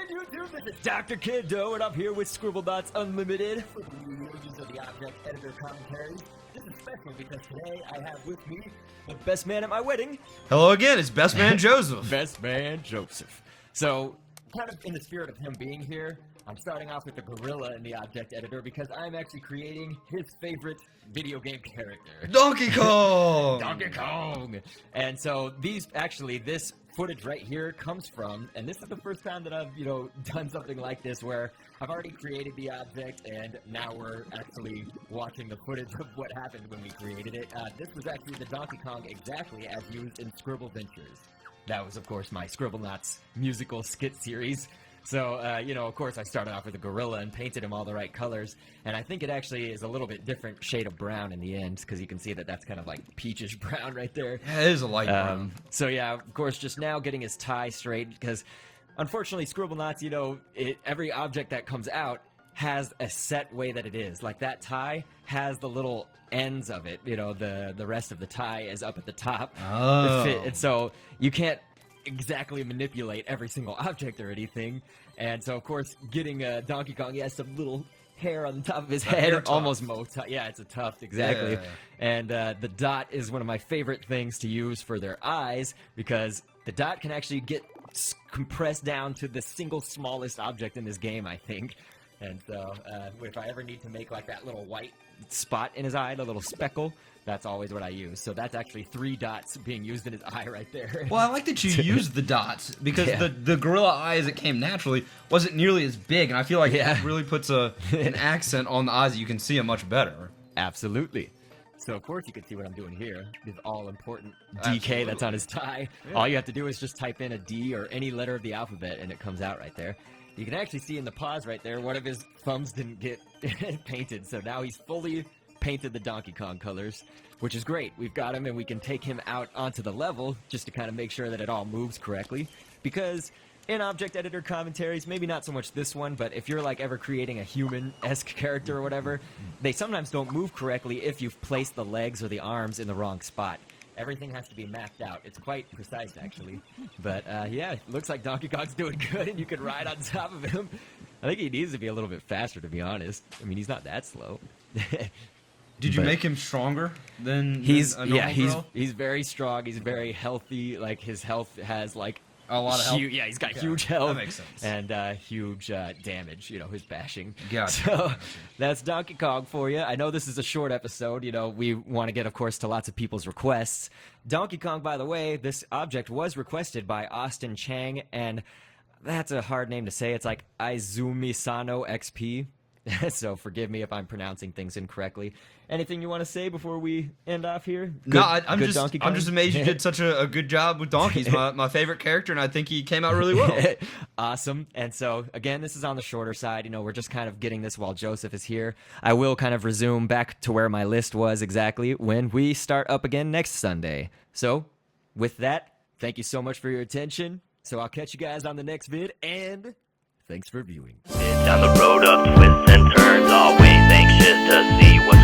YouTube? This is Dr.Kendo, and I'm here with Scribblenauts Unlimited for the new users of the Object Editor commentaries. This is special because today I have with me the best man at my wedding. Hello again, it's Best Man Joseph. Best man Joseph. So, kind of in the spirit of him being here, I'm starting off with the gorilla in the Object Editor because I'm actually creating his favorite video game character. Donkey Kong! Donkey Kong! And so this footage right here comes from, and this is the first time that I've, done something like this where I've already created the object and now we're actually watching the footage of what happened when we created it. This was actually the Donkey Kong exactly as used in Scribbleventures. That was, of course, my Scribblenauts musical skit series. So, of course, I started off with a gorilla and painted him all the right colors, and I think it actually is a little bit different shade of brown in the end, because you can see that that's kind of like peachish brown right there. Yeah, it is a light brown. So, yeah, of course, just now getting his tie straight, because, unfortunately, Scribblenauts, every object that comes out has a set way that it is. Like, that tie has the little ends of it, the rest of the tie is up at the top. Oh. And so, you can't exactly manipulate every single object or anything, and so of course getting Donkey Kong, he has some little hair on the top of his head, almost yeah, it's a tuft, exactly. Yeah. And the dot is one of my favorite things to use for their eyes because the dot can actually get compressed down to the single smallest object in this game, I think. And so if I ever need to make like that little white spot in his eye, the little speckle, that's always what I use. So that's actually 3 dots being used in his eye right there. Well, I like that you used the dots because the gorilla eye as it came naturally wasn't nearly as big, and I feel like it really puts an accent on the eyes that you can see them much better. Absolutely. So, of course, you can see what I'm doing here. This all-important DK that's on his tie. Yeah. All you have to do is just type in a D or any letter of the alphabet, and it comes out right there. You can actually see in the pause right there, one of his thumbs didn't get painted, so now he's fully painted the Donkey Kong colors, which is great. We've got him, and we can take him out onto the level just to kind of make sure that it all moves correctly, because in Object Editor commentaries, maybe not so much this one, but if you're like ever creating a human-esque character or whatever, they sometimes don't move correctly if you've placed the legs or the arms in the wrong spot. Everything has to be mapped out. It's quite precise, actually. But, yeah, it looks like Donkey Kong's doing good, and you can ride on top of him. I think he needs to be a little bit faster, to be honest. I mean, he's not that slow. Did you make him stronger than he's a normal girl? He's very strong. He's very healthy. Like, his health has, like, a lot of health? Yeah, he's got huge health. That makes sense. And huge damage, his bashing. Gotcha. So that's Donkey Kong for you. I know this is a short episode. We want to get, of course, to lots of people's requests. Donkey Kong, by the way, this object was requested by Austin Chang, and that's a hard name to say. It's like Izumi Sano XP. So forgive me if I'm pronouncing things incorrectly. Anything you want to say before we end off here? I'm just amazed you did such a good job with donkeys. My favorite character, and I think he came out really well. Awesome. And so, again, this is on the shorter side. We're just kind of getting this while Joseph is here. I will kind of resume back to where my list was exactly when we start up again next Sunday. So, with that, thank you so much for your attention. So I'll catch you guys on the next vid, and thanks for viewing. Down the road of twists and turns, always anxious to see what's